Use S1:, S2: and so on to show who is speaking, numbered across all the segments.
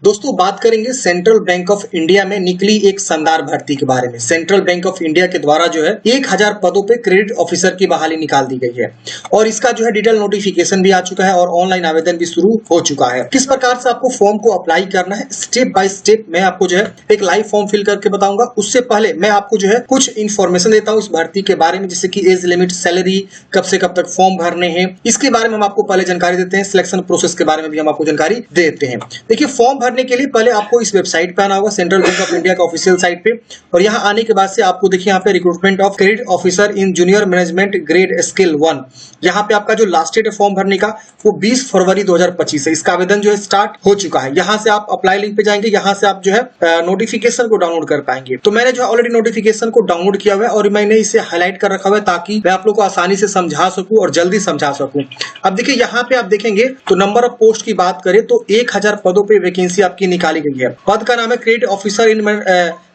S1: दोस्तों बात करेंगे सेंट्रल बैंक ऑफ इंडिया में निकली एक शानदार भर्ती के बारे में। सेंट्रल बैंक ऑफ इंडिया के द्वारा जो है 1000 पदों पे क्रेडिट ऑफिसर की बहाली निकाल दी गई है और इसका जो है डिटेल नोटिफिकेशन भी आ चुका है और ऑनलाइन आवेदन भी शुरू हो चुका है। किस प्रकार से आपको फॉर्म को अप्लाई करना है स्टेप बाय स्टेप मैं आपको जो है एक लाइव फॉर्म फिल करके बताऊंगा। उससे पहले मैं आपको जो है कुछ इन्फॉर्मेशन देता हूँ इस भर्ती के बारे में, जैसे कि एज लिमिट, सैलरी, कब से कब तक फॉर्म भरने हैं, इसके बारे में हम आपको पहले जानकारी देते हैं। सिलेक्शन प्रोसेस के बारे में भी हम आपको जानकारी देते हैं। देखिए, फॉर्म भरने के लिए पहले आपको इस वेबसाइट पे आना होगा, सेंट्रल बैंक ऑफ इंडिया का ऑफिशियल साइट पे, और यहाँ आने के बाद से आपको देखिए यहाँ पे recruitment of credit officer in junior management grade scale 1, यहाँ पे आपका जो लास्ट डेट है फॉर्म भरने का वो 20 फरवरी 2025 है। इसका आवेदन जो है स्टार्ट हो चुका है। यहाँ से आप अप्लाई लिंक पे जाएंगे, यहाँ से आप जो है नोटिफिकेशन को डाउनलोड कर पाएंगे। तो मैंने जो है ऑलरेडी नोटिफिकेशन को डाउनलोड किया हुआ है और मैंने इसे हाईलाइट कर रखा हुआ है ताकि मैं आप लोग को आसानी से समझा सकूं और जल्दी समझा सकूं। अब देखिए यहाँ पे आप देखेंगे तो नंबर ऑफ पोस्ट की बात करें तो 1000 पदों पे वैकेंसी आपकी निकाली गई है। पद का नाम है credit officer in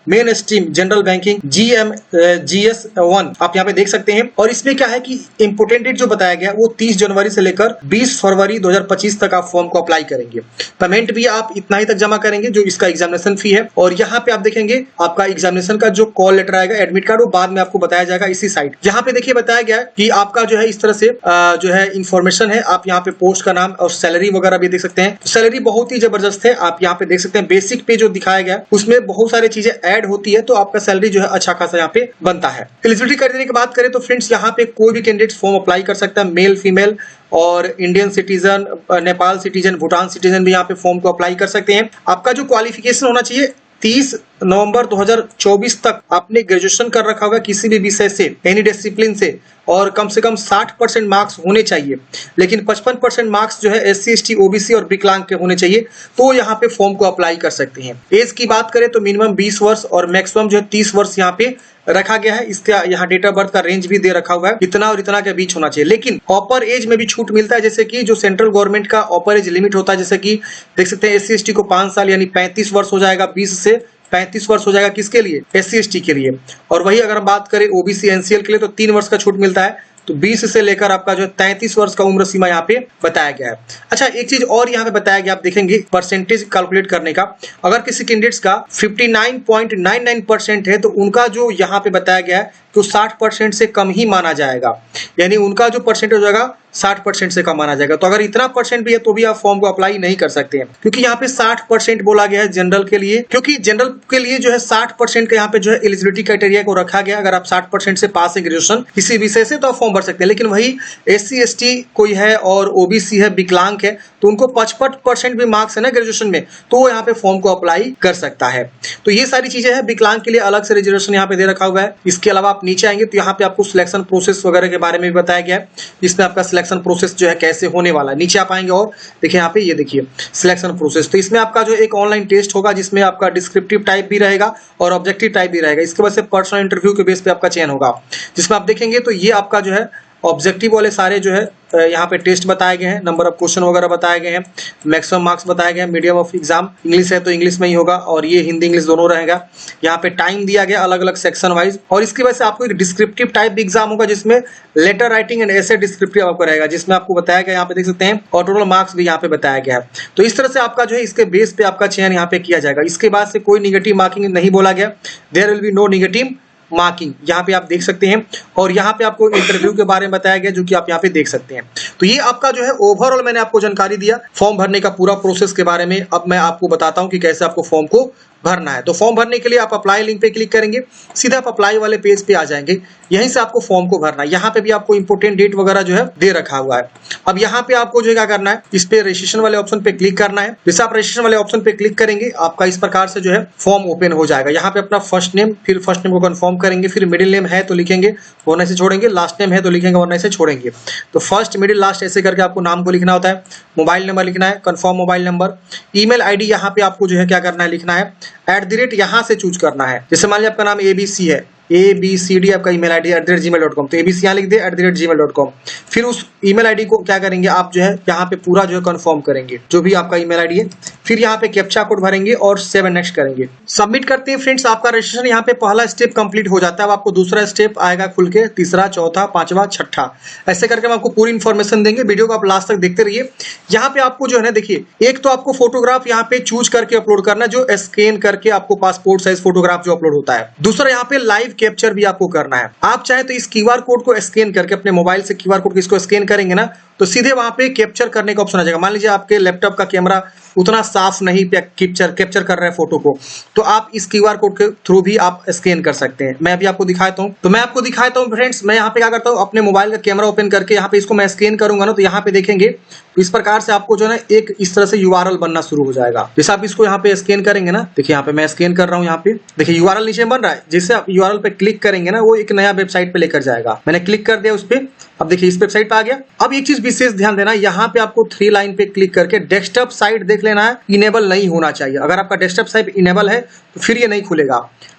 S1: main stream general banking GS1, आप यहाँ पे देख सकते हैं। और इसमें क्या है कि इंपोर्टेंट डेट जो बताया गया वो 30 जनवरी से लेकर 20 फरवरी 2025 तक आप फॉर्म को अप्लाई करेंगे। पेमेंट भी आप इतना ही तक जमा करेंगे जो इसका एग्जामिनेशन फी है। और यहाँ पे आप देखेंगे आपका एग्जामिनेशन का जो कॉल लेटर आएगा, एडमिट कार्ड, वो बाद में आपको बताया जाएगा इसी साइट। यहाँ पे देखिए बताया गया है कि आपका जो है इस तरह से जो है इंफॉर्मेशन है। आप यहाँ पे पोस्ट का नाम और सैलरी वगैरह भी देख सकते हैं। सैलरी बहुत ही जबरदस्त है, आप यहाँ पे देख सकते हैं। बेसिक पे जो दिखाया गया उसमें बहुत सारी चीजें ऐड होती है, तो आपका सैलरी जो है अच्छा खासा यहाँ पे बनता है। एलिजिबिलिटी क्राइटेरिया की बात करें तो फ्रेंड्स यहाँ पे कोई भी कैंडिडेट फॉर्म अप्लाई कर सकता है, मेल, फीमेल और Indian citizen, Nepal citizen, Bhutan citizen भी यहाँ पे फॉर्म को अप्लाई कर सकते हैं। आपका जो क्वालिफिकेशन होना चाहिए 30 नवंबर 2024 तक आपने ग्रेजुएशन कर रखा होगा किसी भी विषय से, एनी डिसिप्लिन से, और कम से कम 60% मार्क्स होने चाहिए। लेकिन 55% मार्क्स जो है SC, ST, OBC और विकलांग के होने चाहिए, तो यहाँ पे फॉर्म को अप्लाई कर सकते हैं। एज की बात करें तो मिनिमम 20 वर्ष और मैक्सिमम जो है 30 वर्ष यहाँ पे रखा गया है। इसका यहाँ डेट ऑफ बर्थ का रेंज भी दे रखा हुआ है, इतना और इतना के बीच होना चाहिए। लेकिन अपर एज में भी छूट मिलता है, जैसे कि जो सेंट्रल गवर्नमेंट का अपर एज लिमिट होता है, जैसे कि देख सकते हैं SC, ST को 5 साल यानी 35 वर्ष हो जाएगा, 20 से 35 वर्ष हो जाएगा किसके लिए, SC, ST के लिए। और वही अगर हम बात करें OBC, NCL के लिए तो 3 वर्ष का छूट मिलता है। तो 20 से लेकर आपका जो 33 वर्ष का उम्र सीमा यहाँ पे बताया गया है। अच्छा, एक चीज और यहाँ पे बताया गया, आप देखेंगे परसेंटेज कैलकुलेट करने का। अगर किसी कैंडिडेट्स का 59.99% है तो उनका जो यहाँ पे बताया गया है तो 60% से कम ही माना जाएगा, यानी उनका जो परसेंटेज हो जाएगा 60% से कम माना जाएगा। तो अगर इतना परसेंट भी है तो भी आप फॉर्म को अप्लाई नहीं कर सकते हैं, क्योंकि यहाँ पे 60% बोला गया है जनरल के लिए, क्योंकि जनरल के लिए जो है 60% का यहाँ पे जो है एलिजिबिलिटी क्राइटेरिया को रखा गया। अगर आप 60% से पास है ग्रेजुएशन किसी विषय से तो आप फॉर्म भर सकते हैं। लेकिन वही SC, ST कोई है और OBC है, विकलांग है, तो उनको 55% भी मार्क्स है ना ग्रेजुएशन में, तो वो यहाँ पे फॉर्म को अप्लाई कर सकता है। तो ये सारी चीजें हैं। विकलांग के लिए अलग से रिजर्वेशन यहाँ पे दे रखा हुआ है। इसके अलावा आप नीचे आएंगे तो यहाँ पे आपको सिलेक्शन प्रोसेस वगैरह के बारे में भी बताया गया है, जिसमें आपका सिलेक्शन प्रोसेस जो है कैसे होने वाला है। नीचे आप आएंगे और देखिए यहाँ पे, ये देखिए सिलेक्शन प्रोसेस। तो इसमें आपका जो एक ऑनलाइन टेस्ट होगा जिसमें आपका डिस्क्रिप्टिव टाइप भी रहेगा और ऑब्जेक्टिव टाइप भी रहेगा। इसके बाद से पर्सनल इंटरव्यू के बेस पे आपका चयन होगा, जिसमें आप देखेंगे तो ये आपका जो है ऑब्जेक्टिव वाले सारे जो है यहाँ पे टेस्ट बताए गए हैं, नंबर ऑफ क्वेश्चन वगैरह बताए गए हैं, मैक्सिमम मार्क्स बताए गए हैं। मीडियम ऑफ एग्जाम इंग्लिश है तो इंग्लिश में ही होगा, और ये हिंदी इंग्लिश दोनों रहेगा। यहाँ पे टाइम दिया गया अलग अलग सेक्शन वाइज, और इसकी वजह से आपको एक डिस्क्रिप्टिव टाइप भी एग्जाम होगा जिसमें लेटर राइटिंग एंड ऐसे डिस्क्रिप्टिव आपको रहेगा, जिसमें आपको बताया गया, यहाँ पे देख सकते हैं, और टोटल मार्क्स भी यहाँ पे बताया गया है। तो इस तरह से आपका जो है इसके बेस पे आपका चयन यहाँ पे किया जाएगा। इसके बाद से कोई निगेटिव मार्किंग नहीं बोला गया, there will be no negative marking, यहाँ पे आप देख सकते हैं। और यहाँ पे आपको इंटरव्यू के बारे में बताया गया जो कि आप यहाँ पे देख सकते हैं। तो ये आपका जो है ओवरऑल मैंने आपको जानकारी दिया फॉर्म भरने का पूरा प्रोसेस के बारे में। अब मैं आपको बताता हूँ कि कैसे आपको फॉर्म को भरना है। तो फॉर्म भरने के लिए आप अप्लाई लिंक पे क्लिक करेंगे, सीधा आप अप्लाई वाले पेज पे आ जाएंगे। यहीं से आपको फॉर्म को भरना है। यहाँ पे भी आपको इंपोर्टेंट डेट वगैरह जो है दे रखा हुआ है। अब यहाँ पे आपको जो है क्या करना है, इस पे रजिस्ट्रेशन वाले ऑप्शन पे क्लिक करना है। जैसे आप रजिस्ट्रेशन वाले ऑप्शन पे क्लिक करेंगे आपका इस प्रकार से जो है फॉर्म ओपन हो जाएगा। यहाँ पे अपना फर्स्ट नेम, फिर फर्स्ट नेम को कंफर्म करेंगे, फिर मिडिल नेम है तो लिखेंगे वरना से छोड़ेंगे, लास्ट नेम है तो लिखेंगे वरना से छोड़ेंगे। तो फर्स्ट, मिडिल, लास्ट ऐसे करके आपको नाम को लिखना होता है। मोबाइल नंबर लिखना है, confirm mobile number. Email ID यहाँ पे आपको जो है क्या करना है, लिखना है। @ यहाँ से चूज करना है। जैसे मान लिया आपका नाम ABC है, ABCD आपका ईमेल आईडी @gmail.com, तो ABC यहाँ लिख दे @gmail.com। फिर उस ईमेल आईडी को क्या करेंगे आप जो है यहाँ पे पूरा जो है कंफर्म करेंगे, जो भी आपका ईमेल आईडी है फिर यहाँ पे कैप्चा कोड भरेंगे और सेव एंड नेक्स्ट करेंगे। सबमिट करते हैं फ्रेंड्स, आपका रजिस्ट्रेशन यहाँ पे पहला स्टेप कंप्लीट हो जाता है। अब आपको दूसरा स्टेप आएगा खुल के, तीसरा, चौथा, पांचवा, छठा, ऐसे करके हम आपको पूरी इन्फॉर्मेशन देंगे। वीडियो को आप लास्ट तक देखते रहिए। यहाँ पे आपको जो है ना, देखिए, एक तो आपको फोटोग्राफ यहाँ पे चूज करके अपलोड करना है, जो स्कैन करके आपको पासपोर्ट साइज फोटोग्राफ जो अपलोड होता है। दूसरा यहाँ पे लाइव कैप्चर भी आपको करना है। आप चाहे तो इस क्यूआर कोड को स्कैन करके अपने मोबाइल से क्यूआर कोड इसको स्कैन करेंगे ना, तो सीधे वहां पे कैप्चर करने का ऑप्शन आ जाएगा। मान लीजिए आपके लैपटॉप का कैमरा उतना साफ नहीं कैप्चर कर रहा है फोटो को, तो आप इस क्यूआर कोड के थ्रू भी आप स्कैन कर सकते हैं। मैं अभी आपको दिखाता हूं। तो मैं आपको दिखाता हूं फ्रेंड्स, मैं यहाँ पे क्या करता हूँ, अपने मोबाइल का कैमरा ओपन करके यहाँ पे इसको मैं स्कैन करूंगा ना, तो यहाँ पे देखेंगे तो इस प्रकार से आपको जो है ना एक इस तरह से यूआरएल बनना शुरू हो जाएगा। जैसे आप इसको यहाँ पे स्कैन करेंगे ना, देखिए यहाँ पे मैं स्कैन कर रहा हूँ, यहाँ पे देखिए यूआरएल नीचे बन रहा है। जैसे आप यूआरएल पे क्लिक करेंगे ना, वो एक नया वेबसाइट पे लेकर जाएगा। मैंने क्लिक कर दिया उस पर, अब देखिए इस वेबसाइट पे आ गया। अब एक चीज विशेष ध्यान देना, यहाँ पे आपको 3 लाइन पे क्लिक करके डेस्कटॉप साइट देख लेना है, इनेबल नहीं होना चाहिए। अगर आपका डेस्कटॉप साइट इनेबल है तो फिर ये नहीं खुलेगा।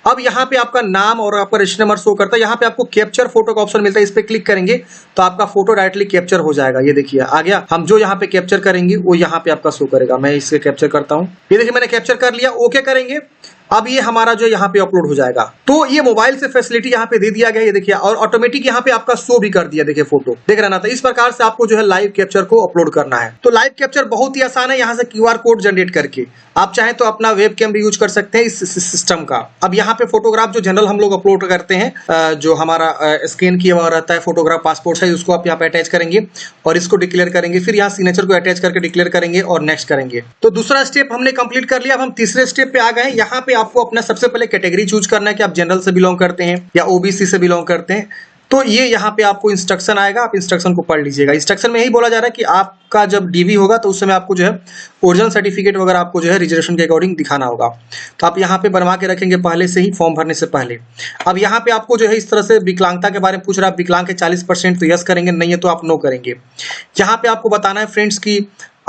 S1: अब यहाँ पे आपका नाम और आपका रजिस्टर नंबर शो करता है। यहाँ पे आपको कैप्चर फोटो का ऑप्शन मिलता है, इस पे क्लिक करेंगे तो आपका फोटो डायरेक्टली कैप्चर हो जाएगा। ये देखिए आ गया। हम जो यहाँ पे कैप्चर करेंगे वो यहाँ पे आपका शो करेगा। मैं इसे कैप्चर करता हूँ, ये देखिए मैंने कैप्चर कर लिया। ओके करेंगे, अब ये हमारा जो यहाँ पे अपलोड हो जाएगा। तो ये मोबाइल से फैसिलिटी यहाँ पे दे दिया गया, ये देखिए, और ऑटोमेटिक यहाँ पे आपका शो भी कर दिया। देखिए फोटो देख रहे ना, तो इस प्रकार से आपको जो है लाइव कैप्चर को अपलोड करना है। तो लाइव कैप्चर बहुत ही आसान है, यहाँ से क्यूआर कोड जनरेट करके आप चाहें तो अपना वेब कैम भी यूज कर सकते हैं इस सिस्टम का। अब यहाँ पे फोटोग्राफ जो जनरल हम लोग अपलोड करते हैं, जो हमारा स्कैन किया हुआ रहता है फोटोग्राफ पासपोर्ट साइज, उसको आप यहाँ पे अटैच करेंगे और इसको डिक्लेयर करेंगे। फिर यहाँ सिग्नेचर को अटैच करके डिक्लेयर करेंगे और नेक्स्ट करेंगे। तो दूसरा स्टेप हमने कंप्लीट कर लिया। अब हम तीसरे स्टेप पे आ गए। यहाँ पे आपको अपना सबसे पहले कैटेगरी चूज करना है कि आप जनरल से बिलोंग करते हैं या ओबीसी से बिलोंग करते हैं। तो ये यहाँ पे आपको इंस्ट्रक्शन आएगा, आप इंस्ट्रक्शन को पढ़ लीजिएगा। इंस्ट्रक्शन में यही बोला जा रहा है कि आपका जब डीवी होगा तो उस समय आपको जो है ओरिजिनल सर्टिफिकेट वगैरह आपको जो है रिजर्वेशन के अकॉर्डिंग दिखाना होगा। तो आप यहाँ पे बनवा के रखेंगे पहले से ही, फॉर्म भरने से पहले। अब यहाँ पे आपको जो है इस तरह से विकलांगता के बारे में पूछ रहा है। विकलांग के 40% तो यस करेंगे, नहीं है तो आप नो करेंगे। यहाँ पे आपको बताना है फ्रेंड्स की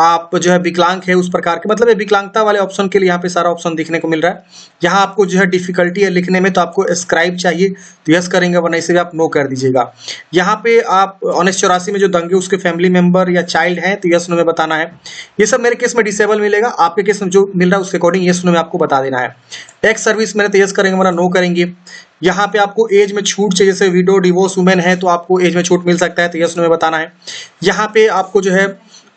S1: आप जो है विकलांग है उस प्रकार के, मतलब विकलांगता वाले ऑप्शन के लिए यहाँ पे सारा ऑप्शन देखने को मिल रहा है। यहाँ आपको जो है डिफिकल्टी है लिखने में, तो आपको स्क्राइब चाहिए तो यस करेंगे, वरना इसे भी आप नो कर दीजिएगा। यहाँ पे आप 1984 में जो दंगे उसके फैमिली मेंबर या चाइल्ड हैं तो यस नो में बताना है। ये सब मेरे केस में डिसेबल मिलेगा, आपके केस में जो मिल रहा है उसके अकॉर्डिंग यस नो में आपको बता देना है। एक्स सर्विस मैंने तो यस करेंगे, वरना नो करेंगे। यहाँ पे आपको एज में छूट चाहिए, जैसे विडो डिवोर्स वुमेन है तो आपको एज में छूट मिल सकता है, तो यस नो में बताना है। यहाँ पे आपको जो है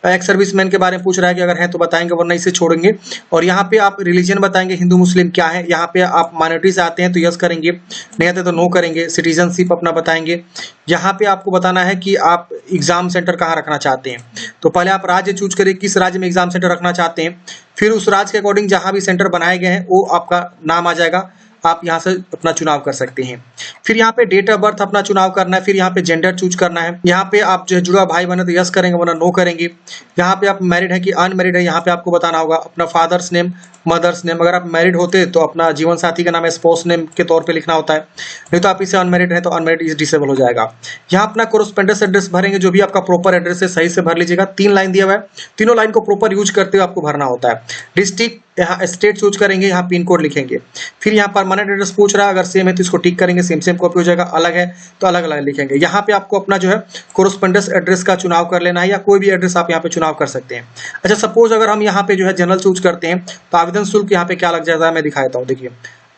S1: एक्स सर्विसमैन के बारे में पूछ रहा है कि अगर है तो बताएंगे, वरना इसे छोड़ेंगे। और यहाँ पे आप रिलीजन बताएंगे, हिंदू मुस्लिम क्या है। यहाँ पे आप माइनॉरिटी से आते हैं तो यस करेंगे, नहीं आते तो नो करेंगे। सिटीजनशिप अपना बताएंगे। यहाँ पे आपको बताना है कि आप एग्जाम सेंटर कहाँ रखना चाहते हैं। तो पहले आप राज्य चूज करिए, किस राज्य में एग्जाम सेंटर रखना चाहते हैं। फिर उस राज्य के अकॉर्डिंग जहाँ भी सेंटर बनाए गए हैं वो आपका नाम आ जाएगा, आप यहाँ से अपना चुनाव कर सकते हैं। फिर यहाँ पे डेट ऑफ बर्थ अपना चुनाव करना है। फिर यहाँ पे जेंडर चूज करना है। यहाँ पे आप जो है जुड़ा भाई बने तो यस करेंगे, वरना नो करेंगे। यहाँ पे आप मैरिड है कि अनमैरिड है, यहाँ पे आपको बताना होगा। अपना फादर्स नेम, मदर्स नेम, अगर आप मैरिड होते तो अपना जीवन साथी का नाम स्पाउस नेम के तौर पे लिखना होता है, नहीं तो आप इसे अनमैरिड है तो अनमैरिड डिसेबल हो जाएगा। यहाँ अपना कोरेस्पोंडेंस एड्रेस भरेंगे, जो भी आपका प्रॉपर एड्रेस है सही से भर लीजिएगा। 3 लाइन दिया हुआ है, तीनों लाइन को प्रॉपर यूज करते हुए आपको भरना होता है। डिस्ट्रिक्ट, यहाँ स्टेट चूज करेंगे, यहाँ पिन कोड लिखेंगे। फिर यहाँ परमानेंट एड्रेस पूछ रहा है, अगर सेम है तो इसको टिक करेंगे, सेम कॉपी हो जाएगा। अलग है तो अलग अलग लिखेंगे। यहाँ पे आपको अपना जो है कोरेस्पोंडेंस एड्रेस का चुनाव कर लेना है, या कोई भी एड्रेस आप यहाँ पे चुनाव कर सकते हैं। अच्छा, सपोज अगर हम यहाँ पे जो है जनरल चूज करते हैं तो आवेदन शुल्क यहाँ पे क्या लग जाता है मैं दिखाता हूँ। देखिए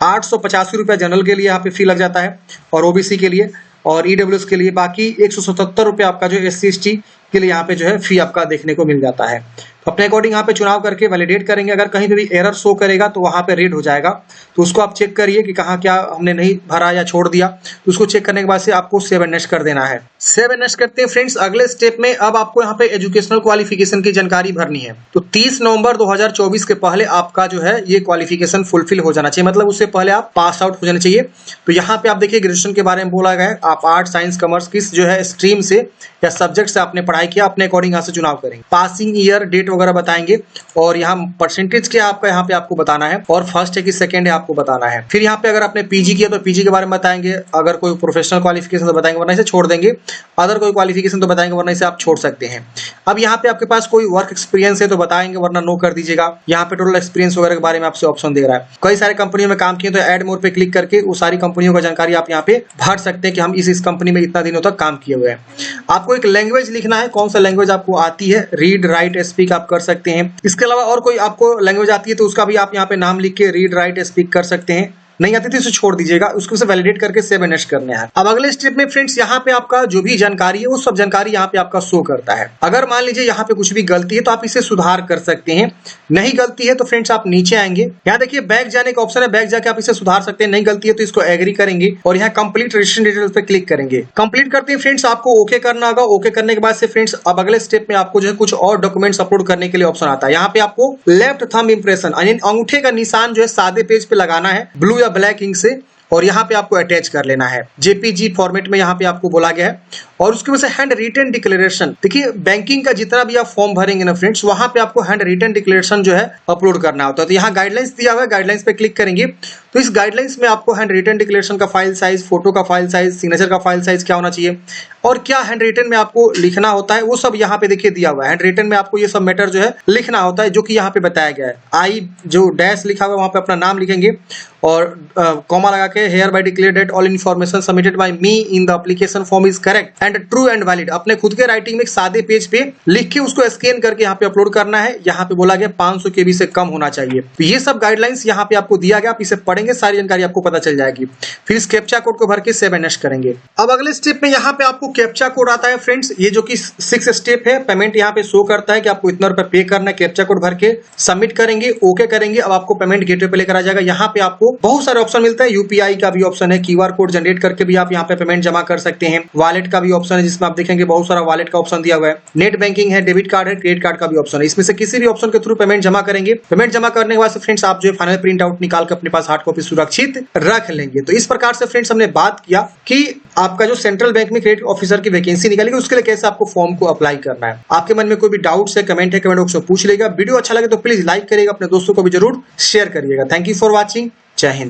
S1: 885 रुपया जनरल के लिए यहाँ पे फी लग जाता है, और ओबीसी के लिए और ईडब्ल्यूएस के लिए बाकी 177 रुपया आपका जो SC/ST के लिए यहाँ पे जो है फी आपका देखने को मिल जाता है। तो अपने अकॉर्डिंग यहाँ पे चुनाव करके वैलिडेट करेंगे। अगर कहीं पे भी एरर शो करेगा तो वहाँ पे रेड हो जाएगा, तो उसको आप चेक करिए कि कहाँ क्या हमने नहीं भरा या छोड़ दिया। तो उसको चेक करने के बाद से आपको सेव एंड नेक्स्ट कर देना है। सेव एंड नेक्स्ट करते हैं फ्रेंड्स। अगले स्टेप में अब आपको यहाँ पे एजुकेशनल क्वालिफिकेशन की जानकारी भरनी है। तो 30 नवंबर 2024 के पहले आपका जो है ये क्वालिफिकेशन फुलफिल हो जाना चाहिए, मतलब उससे पहले आप पास आउट हो जाना चाहिए। तो यहाँ पे आप देखिए ग्रेजुएशन के बारे में बोला गया है, आप आर्ट साइंस कॉमर्स किस जो है स्ट्रीम से या सब्जेक्ट से आपने पढ़ाई किया, अपने अकॉर्डिंग यहाँ से चुनाव करेंगे। पासिंग ईयर, डेट वगैरह बताएंगे, और यहाँ परसेंटेज क्या आपका यहाँ पे आपको बताना है, और फर्स्ट है कि सेकंड है आपको बताना है। फिर यहाँ पे अगर आपने पीजी किया तो पीजी के बारे में बताएंगे, अगर कोई प्रोफेशनल क्वालिफिकेशन तो बताएंगे, वरना इसे छोड़ देंगे। अदर कोई क्वालिफिकेशन तो बताएंगे, वरना इसे आप छोड़ सकते हैं। अब यहाँ पे आपके पास कोई वर्क एक्सपीरियंस है तो बताएंगे, वरना नो कर दीजिएगा। यहाँ पे टोटल एक्सपीरियंस वगैरह के बारे में आपसे ऑप्शन दे रहा है। कई सारे कंपनियों में काम किए तो ऐड मोर पे क्लिक करके वो सारी कंपनियों का जानकारी आप यहाँ पे भर सकते हैं कि हम इस कंपनी में इतना दिनों तक काम किए हुए हैं। आपको एक लैंग्वेज लिखना है, कौन सा लैंग्वेज आपको आती है, रीड राइट स्पीक आप कर सकते हैं। इसके अलावा और कोई आपको लैंग्वेज आती है तो उसका भी आप यहाँ पे नाम लिख के रीड राइट स्पीक कर सकते हैं। नहीं आती थी इसे छोड़ दीजिएगा, उसको से वैलिडेट करके सेव एंड नेक्स्ट करने हैं। अब अगले स्टेप में फ्रेंड्स यहाँ पे आपका जो भी जानकारी है वो सब जानकारी यहाँ पे आपका शो करता है। अगर मान लीजिए यहाँ पे कुछ भी गलती है तो आप इसे सुधार कर सकते हैं। नहीं गलती है तो फ्रेंड्स आप नीचे आएंगे, यहाँ देखिए बैक जाने का ऑप्शन है, बैक जाके आप इसे सुधार सकते हैं। नहीं गलती है तो इसको एग्री करेंगे और यहाँ कंप्लीट रजिस्ट्रेशन डिटेल्स पे क्लिक करेंगे। कंप्लीट करते हैं फ्रेंड्स, आपको ओके करना होगा। ओके करने के बाद से फ्रेंड्स अब अगले स्टेप में आपको जो है कुछ और डॉक्यूमेंट्स अपलोड करने के लिए ऑप्शन आता है। यहाँ पे आपको लेफ्ट थंब इंप्रेशन यानी अंगूठे का निशान जो है सादे पेज पे लगाना है ब्लू या ब्लैक इंक से, और यहाँ पे आपको अटैच कर लेना है। जेपीजी फॉर्मेट में यहाँ पे आपको बोला गया है। और उसके वजह से हैंड रिटन डिक्लेरेशन, देखिए बैंकिंग का जितना भी आप फॉर्म भरेंगे ना फ्रेंड्स, वहां पे आपको हैंड रिटन डिक्लेरेशन जो है अपलोड करना होता है। तो यहाँ गाइडलाइंस दिया हुआ है, गाइडलाइंस पे क्लिक करेंगे तो इस गाइडलाइंस में आपको हैंड रिटन डिक्लेरेशन का फाइल साइज, फोटो का फाइल साइज, सिग्नेचर का फाइल साइज क्या होना चाहिए और क्या हैंड रिटन में आपको लिखना होता है वो सब यहाँ पे देखिए दिया हुआ है। हैंड रिटन में आपको ये सब मैटर जो है लिखना होता है जो कि यहाँ पे बताया गया है। आई जो डैश लिखा हुआ है वहां पे अपना नाम लिखेंगे और कॉमा लगा के hereby declare that all information submitted by me in the application form is correct and true and valid, अपने खुद के राइटिंग में एक सादे पेज पे लिख के उसको स्कैन करके यहाँ पे अपलोड करना है। यहाँ पे बोला गया 500 KB से कम होना चाहिए। तो ये सब गाइडलाइंस यहाँ पे आपको दिया गया, आप इसे पढ़ेंगे सारी जानकारी आपको पता चल जाएगी। फिर इस कैप्चा कोड को भर के सेव एंड नेक्स्ट करेंगे। अब अगले स्टेप में यहाँ पे आपको कैप्चा कोड आता है फ्रेंड्स, ये जो कि 6 स्टेप है। पेमेंट यहाँ पे शो करता है कि आपको इतना रुपए पे करना है। कैप्चा कोड भर के सबमिट करेंगे, ओके करेंगे। अब आपको पेमेंट गेटवे पे लेकर आ जाएगा। यहाँ पे आपको बहुत सारे ऑप्शन मिलता है, यूपीआई का भी ऑप्शन है, क्यूआर कोड जनरेट करके भी आप यहाँ पे पेमेंट जमा कर सकते हैं। वॉलेट का भी ऑप्शन है जिसमें आप देखेंगे बहुत सारा वॉलेट का ऑप्शन दिया हुआ है। नेट बैंकिंग है, डेबिट कार्ड है, क्रेडिट कार्ड का भी ऑप्शन है। इसमें से किसी भी ऑप्शन के थ्रू पेमेंट जमा करेंगे। पेमेंट जमा करने के बाद फ्रेंड्स आप जो फाइनल प्रिंट आउट निकाल के अपने पास हार्ड कॉपी सुरक्षित रख लेंगे। तो इस प्रकार से फ्रेंड्स हमने बात किया कि आपका जो सेंट्रल बैंक में क्रेडिट ऑफिसर की वैकेंसी निकलेगी उसके लिए कैसे आपको फॉर्म को अप्लाई करना है। आपके मन में कोई भी डाउट्स है, कमेंट है, कमेंट बॉक्स में पूछ लेगा। वीडियो अच्छा लगे तो प्लीज लाइक करिएगा, अपने दोस्तों को भी जरूर शेयर करिएगा। Thank you for watching. जय हिंद।